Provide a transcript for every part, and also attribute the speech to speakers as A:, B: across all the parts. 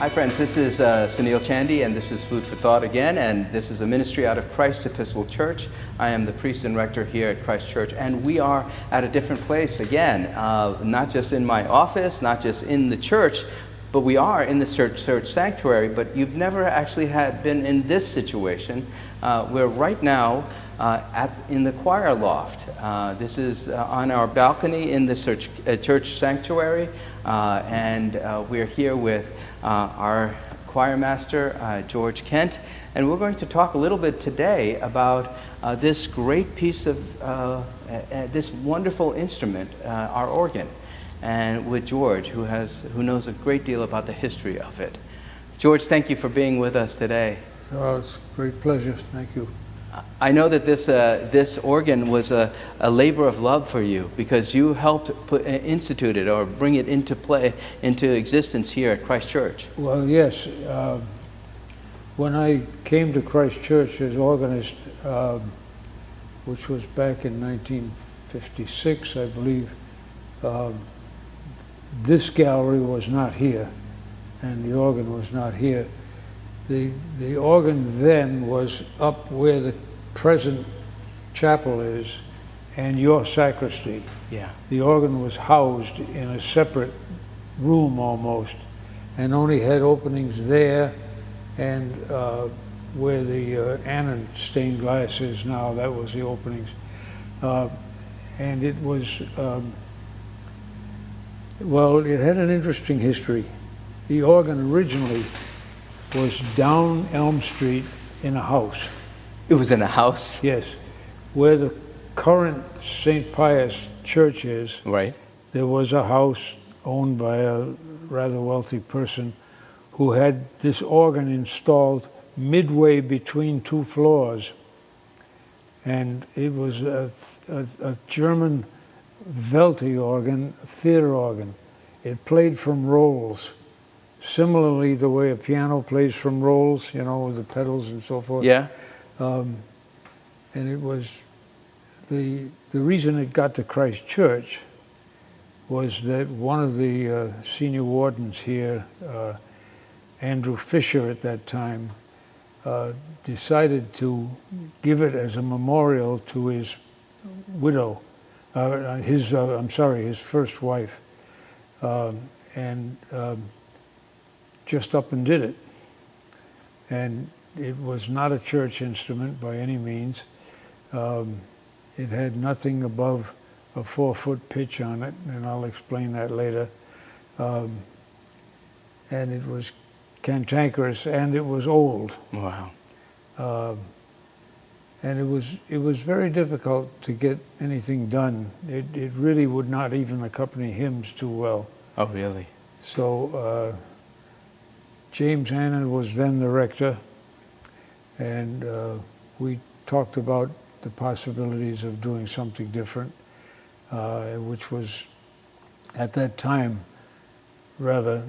A: Hi friends, this is Sunil Chandy and this is Food for Thought again, and this is a ministry out of Christ Episcopal Church. I am the priest and rector here at Christ Church, and we are at a different place again, not just in my office, not just in the church, but we are in the church sanctuary. But you've never actually been in this situation. We're right now in the choir loft. This is on our balcony in the church sanctuary, and we're here with our choir master, George Kent, and we're going to talk a little bit today about this great piece of, this wonderful instrument, our organ, and with George, who knows a great deal about the history of it. George, thank you for being with us today.
B: Oh, it's a great pleasure. Thank you.
A: I know that this organ was a labor of love for you, because you helped institute it or bring it into existence here at Christ Church.
B: Well, yes. When I came to Christ Church as organist, which was back in 1956, I believe, this gallery was not here, and the organ was not here. The organ then was up where the present chapel is and your sacristy.
A: Yeah. The
B: The organ was housed in a separate room almost, and only had openings there and where the anode stained glass is now, that was the openings. And it was, well, it had an interesting history. The organ originally was down Elm Street in a house.
A: It was in a house?
B: Yes. Where the current St. Pius church is,
A: Right.
B: there was a house owned by a rather wealthy person who had this organ installed midway between two floors. And it was a German Welty organ, a theater organ. It played from rolls. Similarly, the way a piano plays from rolls, you know, with the pedals and so forth.
A: Yeah.
B: And it was, the reason it got to Christ Church was that one of the senior wardens here, Andrew Fisher at that time, decided to give it as a memorial to his widow, his first wife, and just up and did it. And it was not a church instrument by any means. It had nothing above a 4-foot pitch on it, and I'll explain that later. And it was cantankerous, and it was old.
A: Wow.
B: And it was very difficult to get anything done. It really would not even accompany hymns too well.
A: Oh, really?
B: So James Hannon was then the rector, and we talked about the possibilities of doing something different, which was at that time rather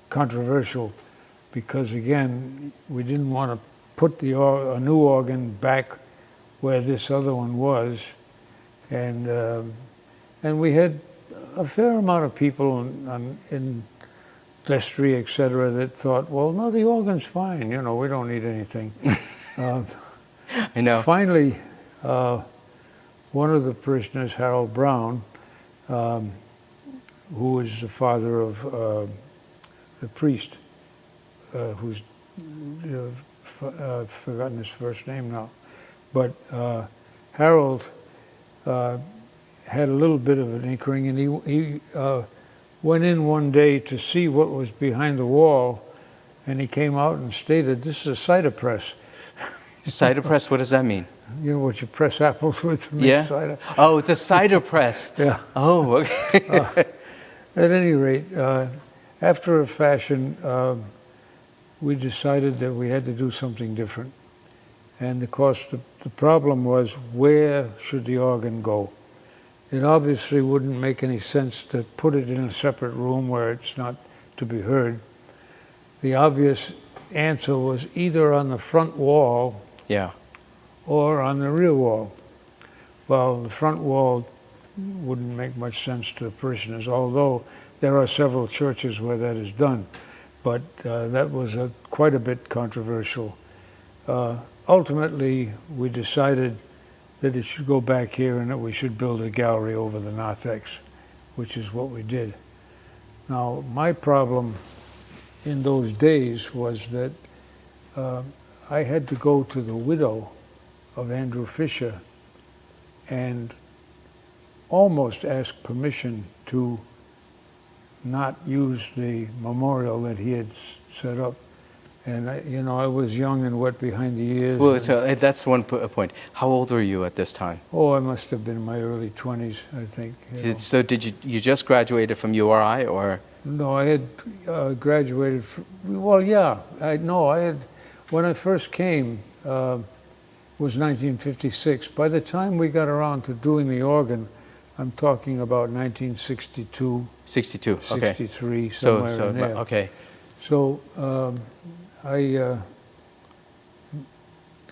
B: controversial, because again, we didn't want to put a new organ back where this other one was, and we had a fair amount of people in vestry, etc., that thought, well, no, the organ's fine, you know, we don't need anything.
A: I know.
B: Finally, one of the parishioners, Harold Brown, who was the father of the priest, who's I've forgotten his first name now, but Harold had a little bit of an inkling, and he went in one day to see what was behind the wall, and he came out and stated, "This is a cider press."
A: Cider press, what does that mean?
B: You know what you press apples with to make
A: Yeah.
B: cider?
A: Oh, it's a cider press.
B: Yeah.
A: Oh, okay.
B: At any rate, after a fashion, we decided that we had to do something different. And of course, the problem was, where should the organ go? It obviously wouldn't make any sense to put it in a separate room where it's not to be heard. The obvious answer was either on the front wall,
A: Yeah.
B: or on the rear wall. Well, the front wall wouldn't make much sense to the parishioners, although There are several churches where that is done, but that was quite a bit controversial. Ultimately, we decided that it should go back here and that we should build a gallery over the narthex, which is what we did. Now, my problem in those days was that I had to go to the widow of Andrew Fisher and almost ask permission to not use the memorial that he had set up. And I was young and wet behind the ears.
A: Well, so that's one point. How old were you at this time?
B: Oh, I must have been in my early 20s, I think.
A: So did you just graduated from URI, or?
B: No, I had graduated. Well, yeah, I had. When I first came, was 1956. By the time we got around to doing the organ, I'm talking about 1962.
A: 62. Okay.
B: 63, somewhere in there.
A: Okay.
B: So I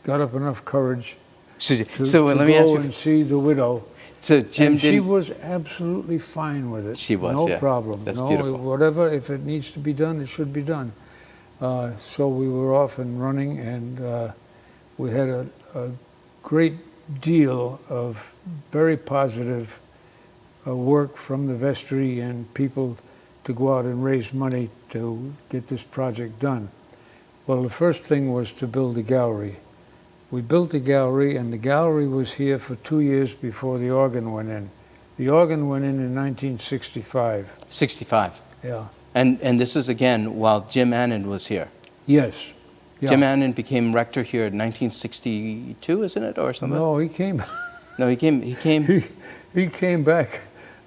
B: got up enough courage to
A: let me ask
B: go
A: you.
B: and see the widow.
A: So Jim
B: and she was absolutely fine with it.
A: She was,
B: no problem.
A: That's beautiful.
B: Whatever, if it needs to be done, it should be done. So we were off and running, and we had a great deal of very positive work from the vestry and people to go out and raise money to get this project done. Well, the first thing was to build a gallery. We built the gallery, and the gallery was here for 2 years before the organ went in. The organ went in 1965.
A: 65.
B: Yeah.
A: And this is again while Jim Annan was here.
B: Yes. Yeah.
A: Jim Annan became rector here in 1962, isn't it, or something?
B: No, he came.
A: No, he came.
B: He came back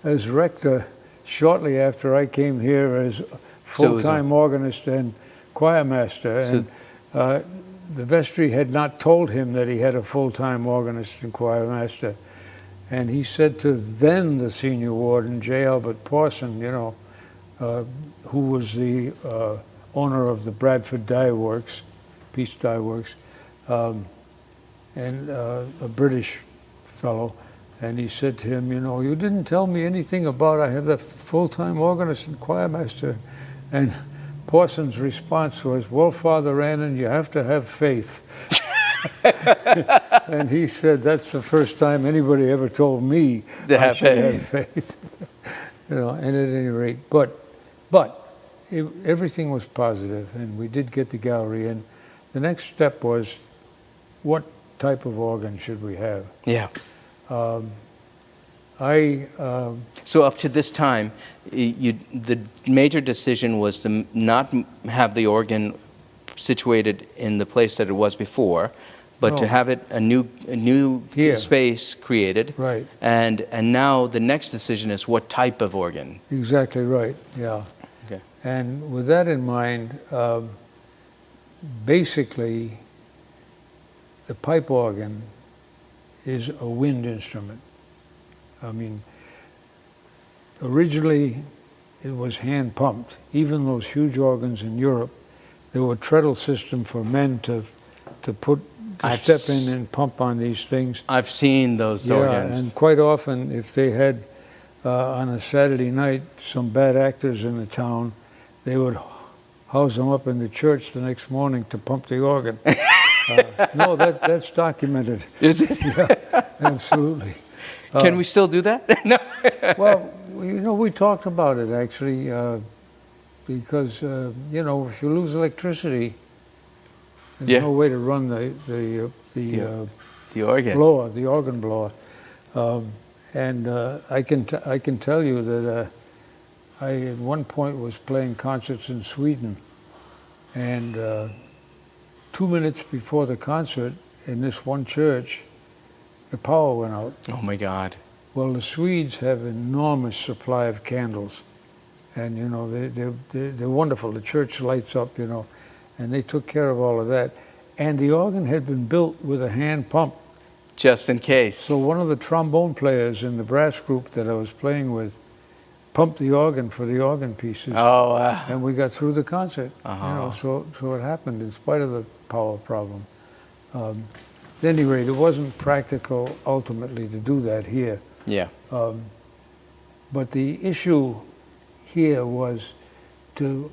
B: as rector shortly after I came here as full-time organist and choir master. And the vestry had not told him that he had a full-time organist and choir master. And he said to then the senior warden, J. Albert Pawson, who was the owner of the Bradford Dye Works, Peace Dye Works, and a British fellow, and he said to him, you didn't tell me anything about I have that full-time organist and choir master. And Parsons' response was, well, Father Annan, you have to have faith. And he said, that's the first time anybody ever told me I should have faith. And at any rate, but everything was positive, and we did get the gallery in. The next step was, what type of organ should we have?
A: Yeah.
B: So
A: up to this time, the major decision was to not have the organ situated in the place that it was before, but to have it a new space created.
B: Right.
A: And now the next decision is what type of organ.
B: Exactly right. Yeah.
A: Okay.
B: And with that in mind, basically, the pipe organ is a wind instrument. I mean, originally it was hand pumped. Even those huge organs in Europe, there were treadle system for men to step in and pump on these things.
A: I've seen those organs.
B: And quite often, if they had on a Saturday night some bad actors in the town, they would house them up in the church the next morning to pump the organ. No, that's documented.
A: Is it?
B: Yeah, absolutely.
A: Can we still do that? No.
B: Well, we talked about it actually, because if you lose electricity, there's no way to run the
A: organ
B: blower, the organ blower. And I can tell you that I at one point was playing concerts in Sweden, and 2 minutes before the concert in this one church, the power went out.
A: Oh my God.
B: Well, the Swedes have an enormous supply of candles, and they're wonderful. The church lights up, and they took care of all of that. And the organ had been built with a hand pump.
A: Just in case.
B: So one of the trombone players in the brass group that I was playing with pumped the organ for the organ pieces.
A: Oh,
B: and we got through the concert.
A: Uh-huh.
B: So it happened in spite of the power problem. At any rate, it wasn't practical ultimately to do that here.
A: Yeah.
B: But the issue here was to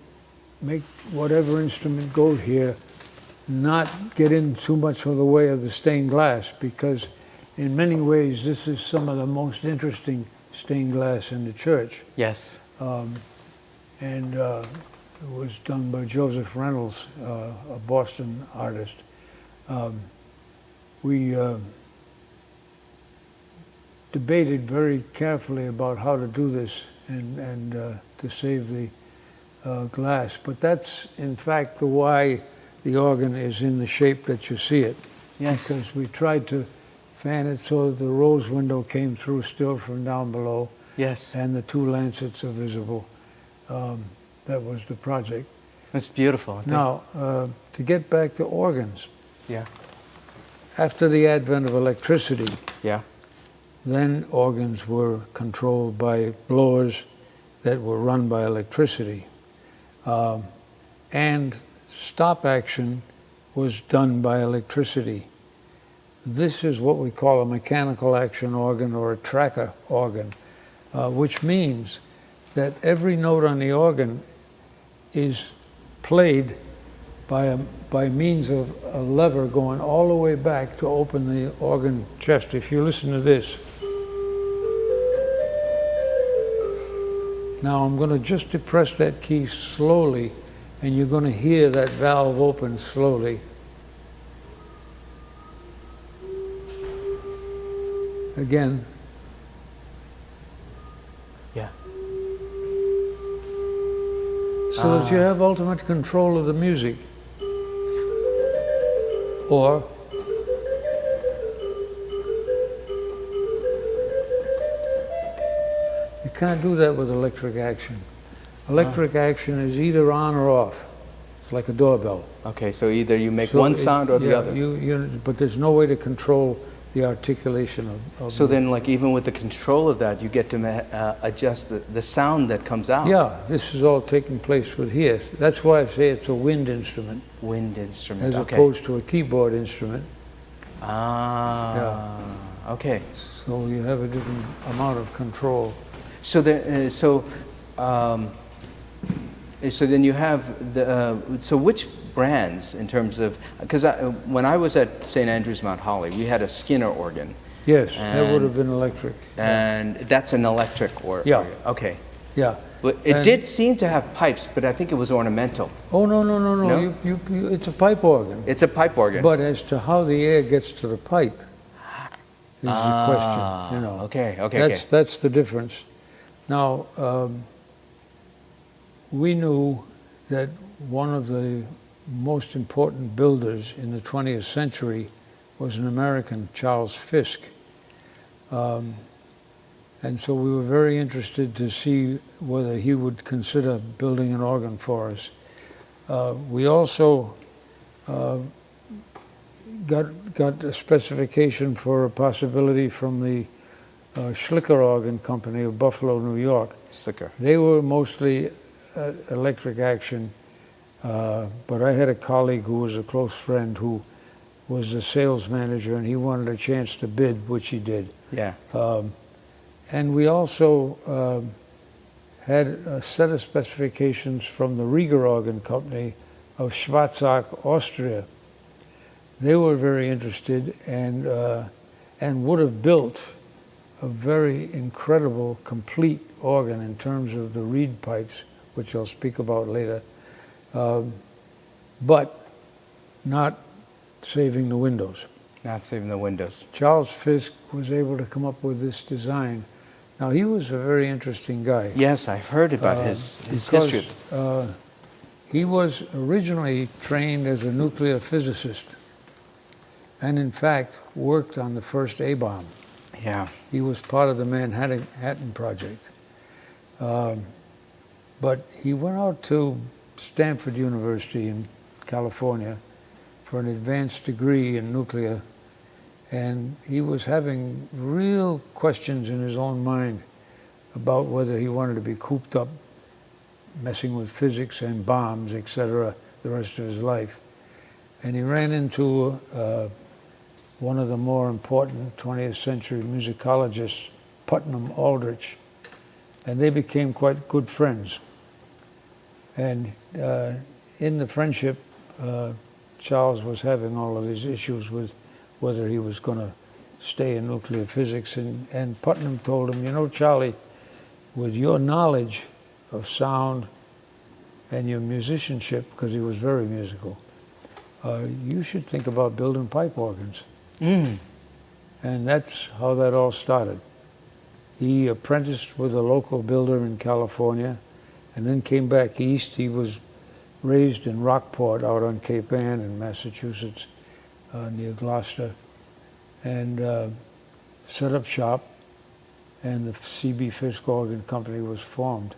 B: make whatever instrument go here not get in too much of the way of the stained glass, because in many ways this is some of the most interesting stained glass in the church.
A: Yes.
B: And it was done by Joseph Reynolds, a Boston artist. We debated very carefully about how to do this and to save the glass. But that's, in fact, the why the organ is in the shape that you see it.
A: Yes.
B: Because we tried to fan it so that the rose window came through still from down below.
A: Yes.
B: And the two lancets are visible. That was the project.
A: That's beautiful. I think.
B: Now, to get back to organs,
A: Yeah.
B: after the advent of electricity,
A: Yeah.
B: then organs were controlled by blowers that were run by electricity. And stop action was done by electricity. This is what we call a mechanical action organ or a tracker organ, which means that every note on the organ is played by means of a lever going all the way back to open the organ chest. If you listen to this. Now I'm going to just depress that key slowly, and you're going to hear that valve open slowly. Again.
A: Yeah.
B: So that you have ultimate control of the music. Or you can't do that with electric action. Electric action is either on or off. It's like a doorbell.
A: Okay, so either you make one sound or the other.
B: But there's no way to control the articulation of
A: So then, like, even with the control of that, you get to adjust the sound that comes out.
B: Yeah, this is all taking place with here. That's why I say it's a wind instrument.
A: Wind instrument,
B: as
A: okay.
B: opposed to a keyboard instrument.
A: Ah, okay.
B: So you have a different amount of control.
A: So so then you have the so which brands in terms of, because when I was at St. Andrews Mount Holly, we had a Skinner organ.
B: Yes, that would have been electric.
A: And that's an electric organ.
B: Yeah.
A: Okay.
B: Yeah.
A: But it did seem to have pipes, but I think it was ornamental.
B: Oh, no.
A: No?
B: It's a pipe organ.
A: It's a pipe organ.
B: But as to how the air gets to the pipe is the question, you know.
A: Okay.
B: That's the difference. Now, we knew that one of the most important builders in the 20th century was an American, Charles Fisk. And so we were very interested to see whether he would consider building an organ for us. We also got a specification for a possibility from the Schlicker Organ Company of Buffalo, New York.
A: Schlicker.
B: They were mostly electric action, but I had a colleague who was a close friend who was the sales manager, and he wanted a chance to bid, which he did.
A: Yeah.
B: And we also had a set of specifications from the Rieger Organ Company of Schwarzach, Austria. They were very interested and would have built a very incredible, complete organ in terms of the reed pipes, which I'll speak about later, but not saving the windows.
A: Not saving the windows.
B: Charles Fisk was able to come up with this design. Now, he was a very interesting guy.
A: Yes, I've heard about his history.
B: He was originally trained as a nuclear physicist and, in fact, worked on the first A-bomb.
A: Yeah.
B: He was part of the Manhattan Project. But he went out to Stanford University in California for an advanced degree in nuclear, and he was having real questions in his own mind about whether he wanted to be cooped up messing with physics and bombs, etc., the rest of his life. And he ran into one of the more important 20th century musicologists, Putnam Aldrich, and they became quite good friends. And in the friendship, Charles was having all of these issues with whether he was going to stay in nuclear physics, and Putnam told him, you know, Charlie, with your knowledge of sound and your musicianship, because he was very musical, you should think about building pipe organs. And that's how that all started. He apprenticed with a local builder in California and then came back east. He was raised in Rockport out on Cape Ann in Massachusetts, near Gloucester, and set up shop, and the C.B. Fisk Organ Company was formed.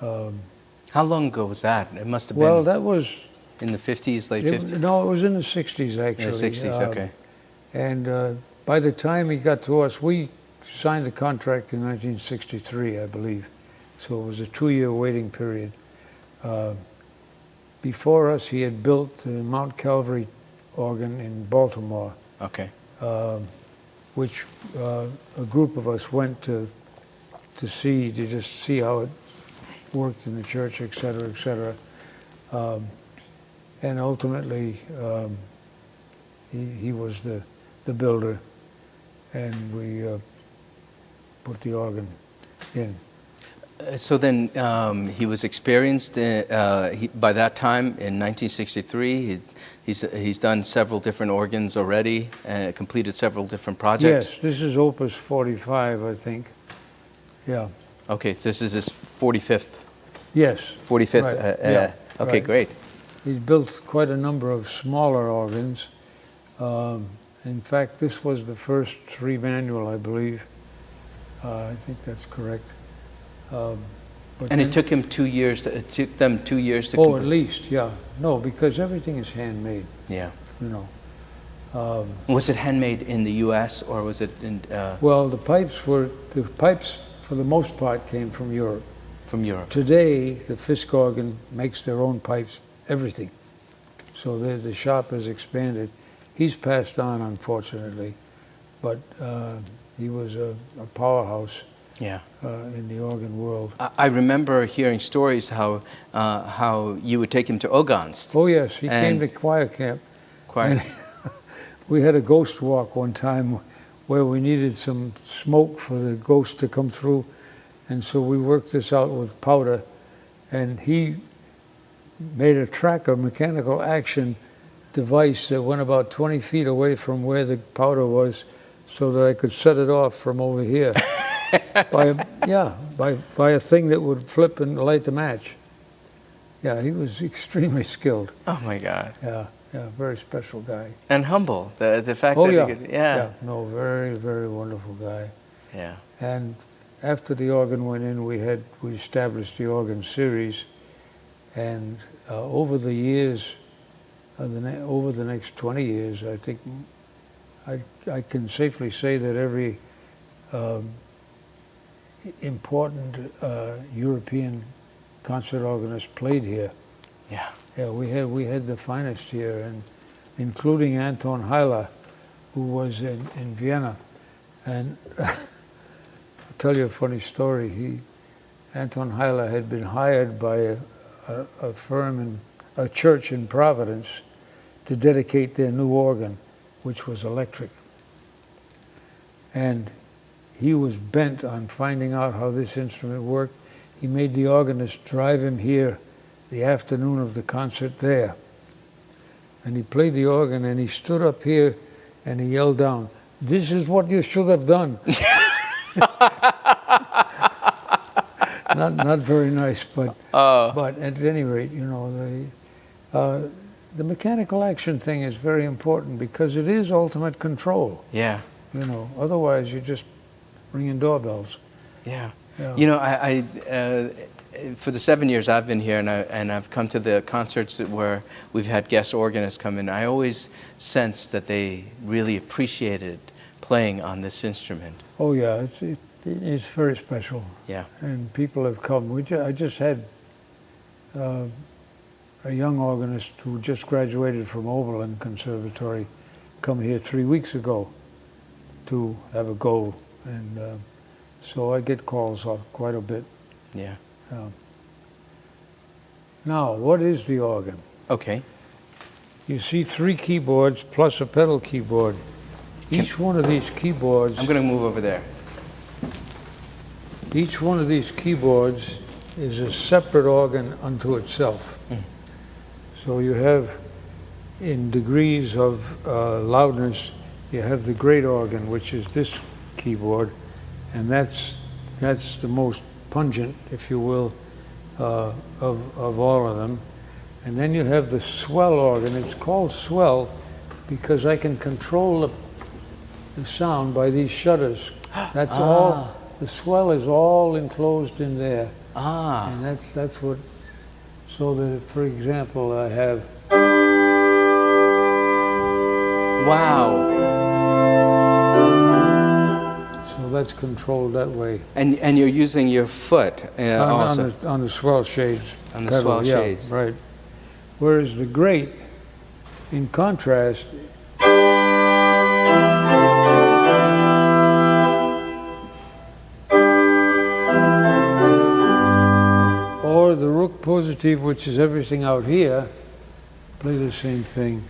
A: How long ago was that? It must have been...
B: Well, that was...
A: In the 50s, late 50s?
B: No, it was in the 60s, actually.
A: In the 60s, okay.
B: And by the time he got to us, we signed a contract in 1963, I believe. So it was a 2-year waiting period. Before us, he had built the Mount Calvary organ in Baltimore.
A: Okay.
B: Which a group of us went to see, to just see how it worked in the church, et cetera, et cetera. And ultimately, he was the builder, and we put the organ in.
A: So then he was experienced by that time in 1963. He's done several different organs already, completed several different projects.
B: Yes, this is Opus 45, I think. Yeah.
A: Okay, this is his 45th.
B: Yes.
A: 45th.
B: Right. Yeah,
A: okay,
B: right.
A: Great.
B: He's built quite a number of smaller organs. In fact, this was the first 3 manual, I believe. I think that's correct.
A: And it took him 2 years. It took them 2 years to.
B: Oh, at least, yeah. No, because everything is handmade.
A: Yeah.
B: You know.
A: Was it handmade in the U.S. or was it in?
B: Well, the pipes for the most part came from Europe.
A: From Europe.
B: Today, the Fisk organ makes their own pipes, everything. So the shop has expanded. He's passed on, unfortunately, but he was a powerhouse.
A: Yeah.
B: In the organ world.
A: I remember hearing stories how you would take him to Ogonst.
B: Oh yes, he came to choir camp.
A: Choir.
B: We had a ghost walk one time where we needed some smoke for the ghost to come through, and so we worked this out with powder, and he made a tracker mechanical action device that went about 20 feet away from where the powder was, so that I could set it off from over here. by a thing that would flip and light the match. Yeah, he was extremely skilled.
A: Oh my God.
B: Yeah, very special guy.
A: And humble. The fact
B: that
A: he could,
B: no, very, very wonderful guy.
A: Yeah.
B: And after the organ went in, we established the organ series, and over the years, over the next 20 years, I think I can safely say that every important European concert organist played here.
A: Yeah.
B: Yeah, we had the finest here, and including Anton Heiler, who was in Vienna. And I'll tell you a funny story. Anton Heiler had been hired by a firm a church in Providence to dedicate their new organ, which was electric. And he was bent on finding out how this instrument worked. He made the organist drive him here the afternoon of the concert there. And he played the organ, and he stood up here and he yelled down, "This is what you should have done." Not very nice, but at any rate, you know, the mechanical action thing is very important because it is ultimate control.
A: Yeah.
B: You know, otherwise you're just ringing doorbells.
A: Yeah.
B: Yeah.
A: You know, I for the 7 years I've been here, and I've come to the concerts where we've had guest organists come in, I always sensed that they really appreciated playing on this instrument.
B: Oh yeah, it's very special.
A: Yeah.
B: And people have come. I just had a young organist who just graduated from Oberlin Conservatory come here 3 weeks ago to have a go, and So I get calls quite a bit.
A: Yeah.
B: Now, what is the organ?
A: Okay.
B: You see 3 keyboards plus a pedal keyboard. Each one of these keyboards...
A: I'm going to move over there.
B: Each one of these keyboards is a separate organ unto itself. So you have, in degrees of loudness, you have the great organ, which is this keyboard, and that's the most pungent, if you will, of all of them. And then you have the swell organ. It's called swell because I can control the sound by these shutters. That's all. The swell is all enclosed in there. And that's what, so that, for example, I have...
A: Wow.
B: So that's controlled that way.
A: And you're using your foot also.
B: On the swell shades.
A: On the
B: pedal,
A: swell
B: yeah,
A: shades.
B: Right. Whereas the great, in contrast, or the rook positive, which is everything out here, play the same thing.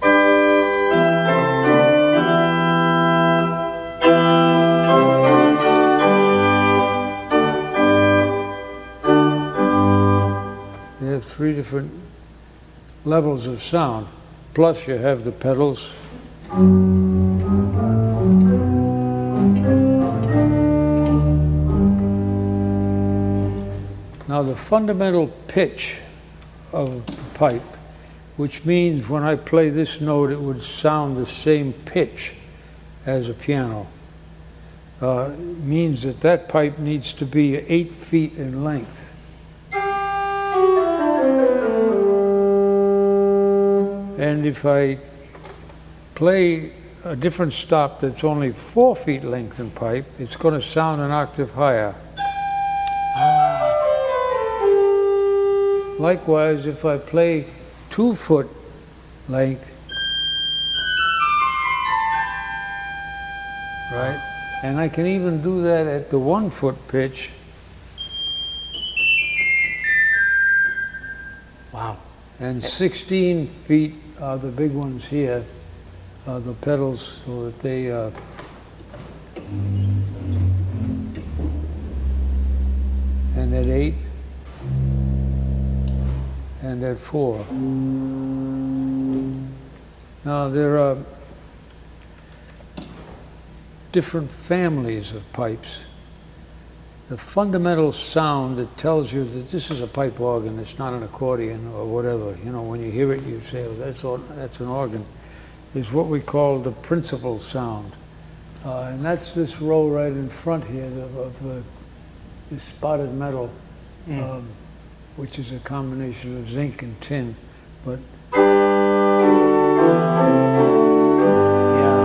B: You have 3 different levels of sound, plus you have the pedals. Now the fundamental pitch of the pipe, which means when I play this note it would sound the same pitch as a piano, means that that pipe needs to be 8 feet in length. And if I play a different stop that's only 4 feet length in pipe, it's going to sound an octave higher. Likewise, if I play 2 foot length, right, and I can even do that at the 1 foot pitch.
A: Wow.
B: And 16 feet are the big ones here, the pedals, so that they and at 8 and at 4. Now there are different families of pipes. The fundamental sound that tells you that this is a pipe organ, it's not an accordion or whatever, you know, when you hear it you say, oh, that's an organ, is what we call the principal sound. And that's this row right in front here of this spotted metal, which is a combination of zinc and tin. But
A: yeah.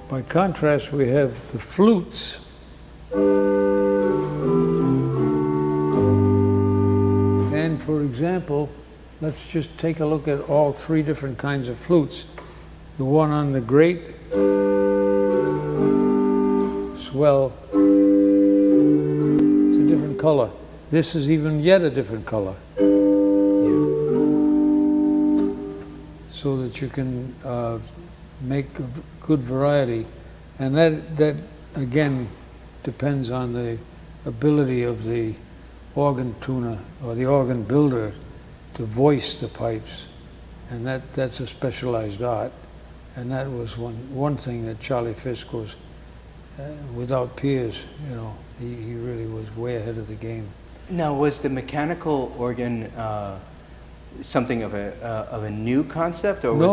B: By contrast, we have the flutes. And for example, let's just take a look at all 3 different kinds of flutes. The one on the great swell, it's a different color. This is even yet a different color. So that you can make a good variety. And that again depends on the ability of the organ tuner or the organ builder to voice the pipes, and that's a specialized art. And that was one thing that Charlie Fisk was without peers. You know, he really was way ahead of the game.
A: Now, was the mechanical organ something of a new concept, or was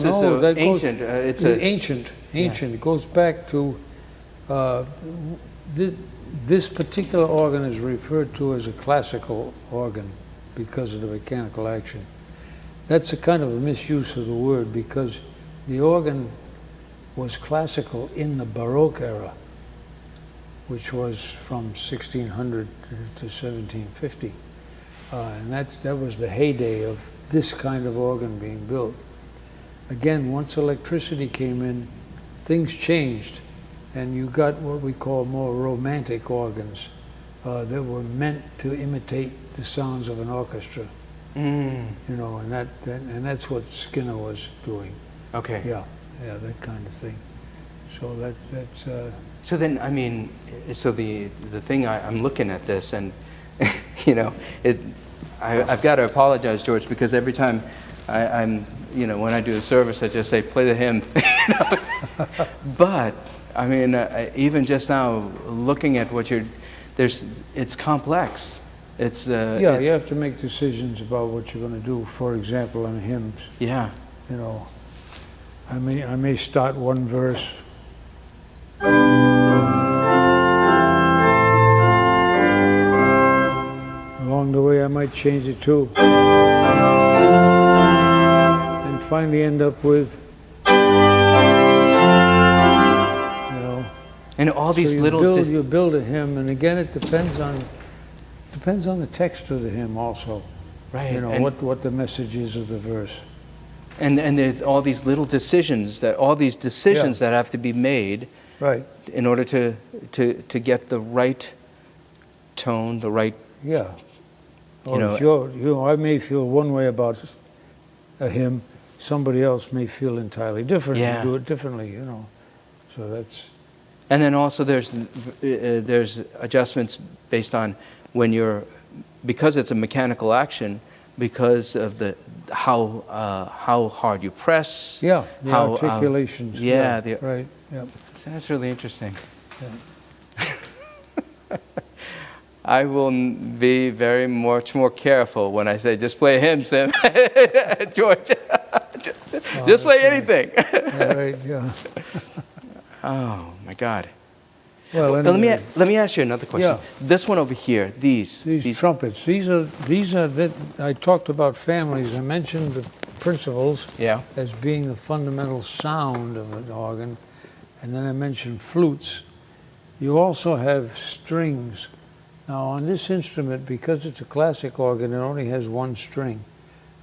A: this is ancient? It's
B: ancient. Yeah. It goes back to this particular organ is referred to as a classical organ because of the mechanical action. That's a kind of a misuse of the word, because the organ was classical in the Baroque era, which was from 1600 to 1750. And that was the heyday of this kind of organ being built. Again, once electricity came in, things changed, and you got what we call more romantic organs that were meant to imitate the sounds of an orchestra. You know, and that's what Skinner was doing.
A: Okay.
B: Yeah, that kind of thing. So that's.
A: So then, I mean, so the thing I'm looking at this, and you know, I've got to apologize, George, because every time I'm, you know, when I do a service, I just say play the hymn. You know? But I mean, even just now, looking at what it's complex. It's
B: yeah, you have to make decisions about what you're going to do. For example, on hymns.
A: Yeah.
B: You know, I may start one verse. Along the way, I might change it too, and finally end up with, you know.
A: And all these
B: so
A: little.
B: You build a hymn, and again, it depends on the text of the hymn also.
A: Right.
B: You know,
A: and
B: what the message is of the verse.
A: And there's all these little decisions that have to be made.
B: Right.
A: In order to get the right tone, the right.
B: Yeah.
A: You
B: know, I may feel one way about a hymn, somebody else may feel entirely different and do it differently, you know. So that's.
A: And then also there's adjustments based on when because it's a mechanical action, because of how hard you press.
B: Yeah, the articulations.
A: Right.
B: Yeah.
A: So that's really interesting.
B: Yeah.
A: I will be very much more careful when I say, just play a hymn, Sam. George. just play anything.
B: Right, yeah.
A: Oh, my God.
B: Well, anyway.
A: Let me ask you another question.
B: Yeah.
A: This one over here, these
B: trumpets. These are that I talked about families. I mentioned the principles as being the fundamental sound of an organ, and then I mentioned flutes. You also have strings. Now on this instrument, because it's a classic organ, it only has one string,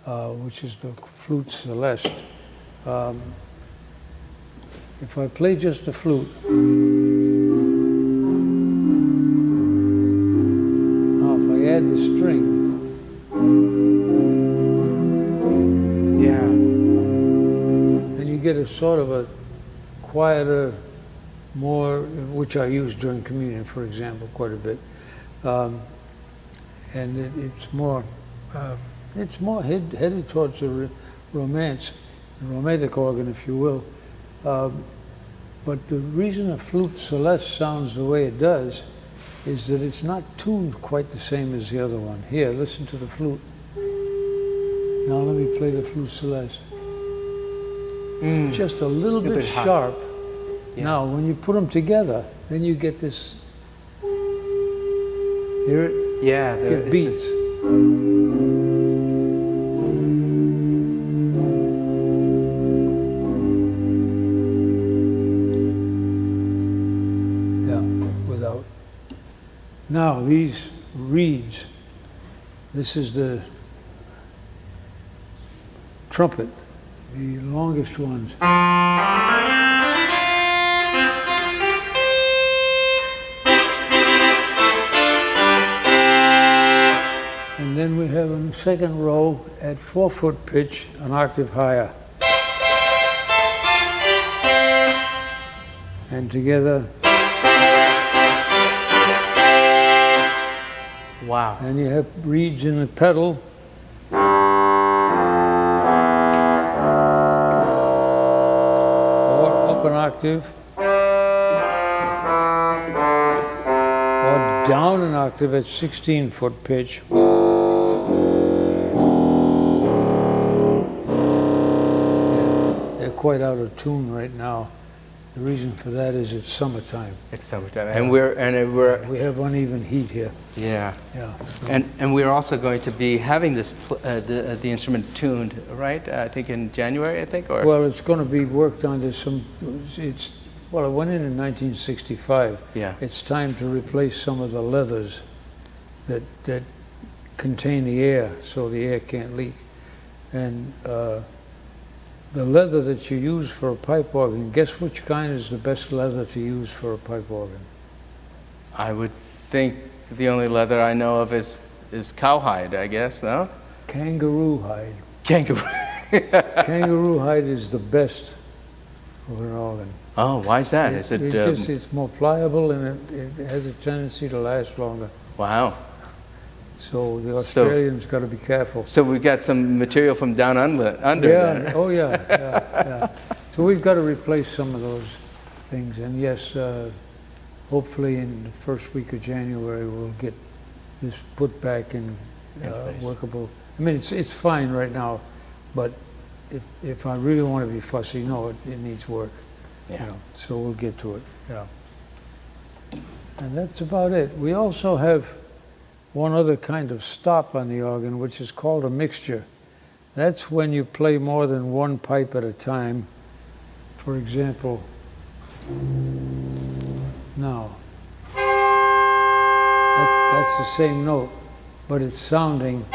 B: which is the flute celeste. If I play just the flute, now if I add the string, then you get a sort of a quieter, more, which I use during communion, for example, quite a bit. And it's more headed towards a romance, a romantic organ, if you will. But the reason a flute celeste sounds the way it does is that it's not tuned quite the same as the other one. Here, listen to the flute. Now let me play the flute celeste. Just a little bit sharp. Yeah. Now, when you put them together, then you get this. Hear it?
A: Yeah.
B: Get beats. Now these reeds, this is the trumpet, the longest ones. And then we have in the second row at 4-foot pitch, an octave higher. And together.
A: Wow.
B: And you have reeds in the pedal. Or up an octave. Or down an octave at 16-foot pitch. Yeah, they're quite out of tune right now. The reason for that is it's summertime.
A: It's summertime, and we
B: have uneven heat here.
A: Yeah.
B: Yeah.
A: And we're also going to be having this the instrument tuned, right? I think in January, or.
B: Well, it's going to be worked on. There's some. It went in 1965.
A: Yeah.
B: It's time to replace some of the leathers that contain the air, so the air can't leak, and the leather that you use for a pipe organ, guess which kind is the best leather to use for a pipe organ?
A: I would think the only leather I know of is cowhide, I guess, no?
B: Kangaroo hide.
A: Kangaroo.
B: Kangaroo hide is the best for an organ.
A: Oh, why is that? Is it?
B: It's more pliable and it has a tendency to last longer.
A: Wow.
B: So the Australians got to be careful.
A: So we've got some material from down under.
B: Yeah.
A: Then.
B: Oh yeah. So we've got to replace some of those things, and yes, hopefully in the first week of January we'll get this put back in workable. I mean, it's fine right now, but if I really want to be fussy, no, it needs work.
A: Yeah.
B: You know, so we'll get to it. Yeah. And that's about it. We also have one other kind of stop on the organ, which is called a mixture. That's when you play more than one pipe at a time. For example, now, that's the same note, but it's sounding.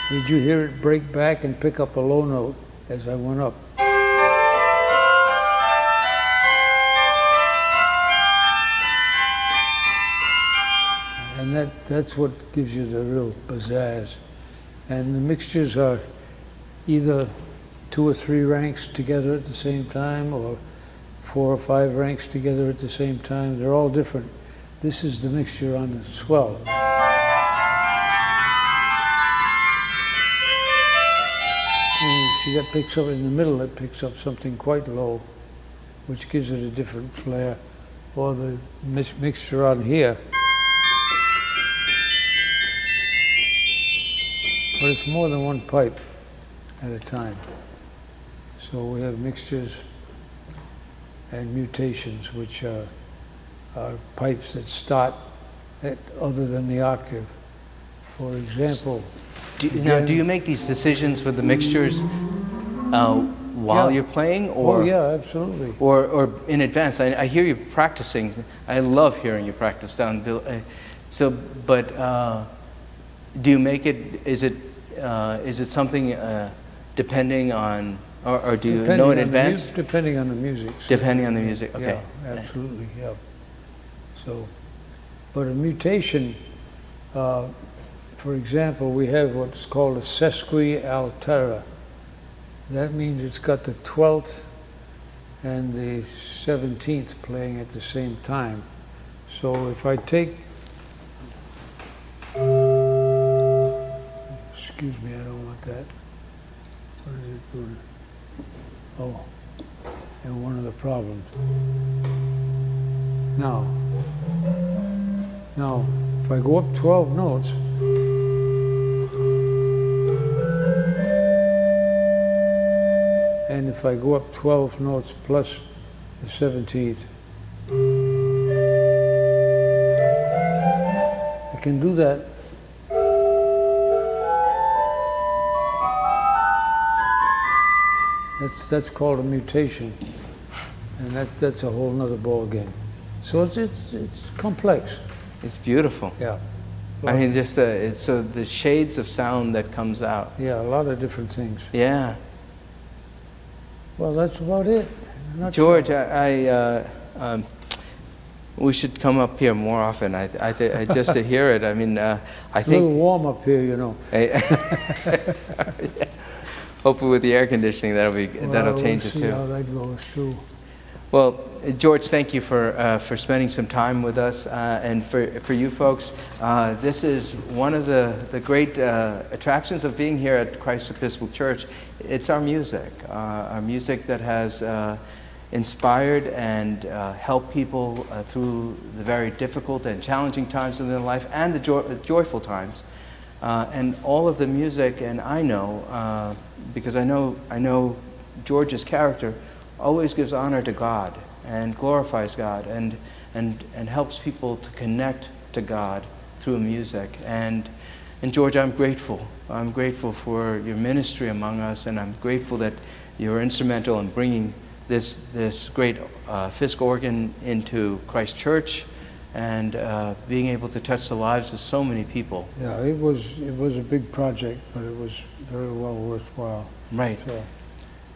B: Did you hear it break back and pick up a low note as I went up? And that's what gives you the real pizzazz. And the mixtures are either 2 or 3 ranks together at the same time, or 4 or 5 ranks together at the same time. They're all different. This is the mixture on the swell. And you see that picks up in the middle, it picks up something quite low, which gives it a different flair. Or the mixture on here. But it's more than one pipe at a time. So we have mixtures and mutations, which are pipes that start at other than the octave. For example,
A: Do you make these decisions for the mixtures while you're playing, or?
B: Oh yeah, absolutely.
A: Or in advance? I hear you practicing. I love hearing you practice down. Do you make it? Is it something depending on, or do you know in advance?
B: Depending on the music.
A: Depending on the music. Okay.
B: Yeah, absolutely. Yeah. So, but a mutation. For example, we have what's called a Sesqui Altera. That means it's got the 12th and the 17th playing at the same time. So if I take, excuse me, I don't want that. What is it doing? Oh, and one of the problems. Now, if I go up 12 notes, and if I go up 12 notes plus the 17th, I can do that. That's called a mutation, and that's a whole nother ball game. So it's complex.
A: It's beautiful.
B: Yeah.
A: I mean, just so the shades of sound that comes out.
B: Yeah, a lot of different things.
A: Yeah.
B: Well, that's about it.
A: George, we should come up here more often. I just to hear it. I mean, I think
B: a little warm up here, you know.
A: Yeah. Hopefully, with the air conditioning, that'll change it too.
B: We'll see how that goes too.
A: Well, George, thank you for spending some time with us, and for you folks. This is one of the great attractions of being here at Christ Episcopal Church. It's our music that has inspired and helped people through the very difficult and challenging times in their life and the joyful times. And all of the music, and I know, because I know George's character always gives honor to God and glorifies God and helps people to connect to God through music. And George, I'm grateful. I'm grateful for your ministry among us, and I'm grateful that you're instrumental in bringing this great Fisk organ into Christ Church, and being able to touch the lives of so many people.
B: Yeah, it was a big project, but it was very well worthwhile.
A: Right.
B: So,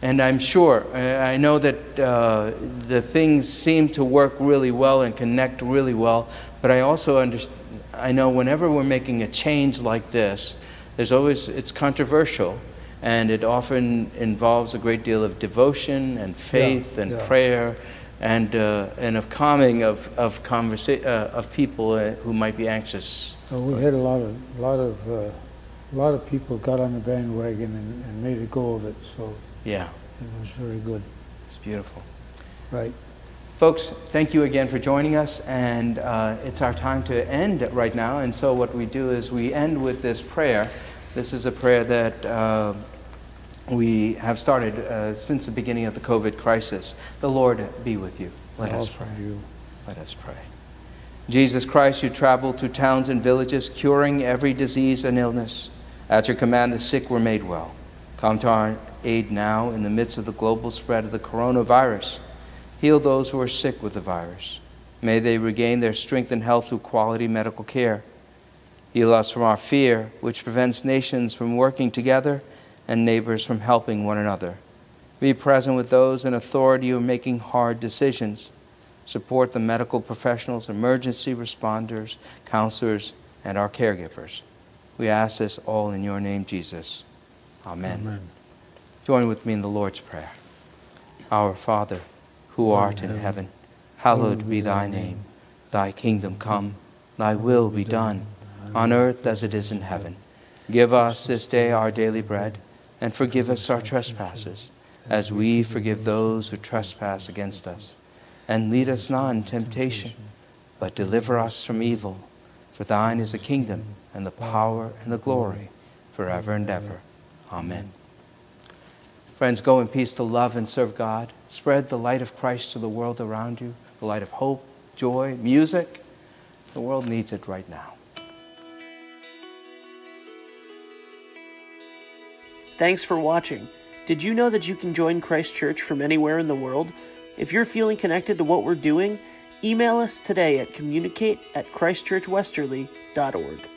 A: And I'm sure, I know that the things seem to work really well and connect really well, but I also I know whenever we're making a change like this, it's controversial, and it often involves a great deal of devotion and faith and prayer, and of calming of people who might be anxious.
B: we had a lot of people got on the bandwagon and made a go of it. So
A: Yeah,
B: it was very good.
A: it's beautiful.
B: Right.
A: Folks, thank you again for joining us, and it's our time to end right now. And so what we do is we end with this prayer. This is a prayer that we have started since the beginning of the COVID crisis. The Lord be with you. Let us pray. Let us pray. Jesus Christ, you traveled to towns and villages, curing every disease and illness. At your command, the sick were made well. Come to our aid now in the midst of the global spread of the coronavirus. Heal those who are sick with the virus. May they regain their strength and health through quality medical care. Heal us from our fear, which prevents nations from working together and neighbors from helping one another. Be present with those in authority who are making hard decisions. Support the medical professionals, emergency responders, counselors, and our caregivers. We ask this all in your name, Jesus. Amen.
B: Amen.
A: Join with me in the Lord's Prayer. Our Father, who art in heaven, hallowed be thy name. Thy kingdom come, thy will be done, on earth as it is in heaven. Give us this day our daily bread, and forgive us our trespasses, as we forgive those who trespass against us. And lead us not in temptation, but deliver us from evil. For thine is the kingdom, and the power, and the glory, forever and ever. Amen. Friends, go in peace to love and serve God. Spread the light of Christ to the world around you, the light of hope, joy, music. The world needs it right now.
C: Thanks for watching. Did you know that you can join Christ Church from anywhere in the world? If you're feeling connected to what we're doing, email us today at communicate@christchurchwesterly.org.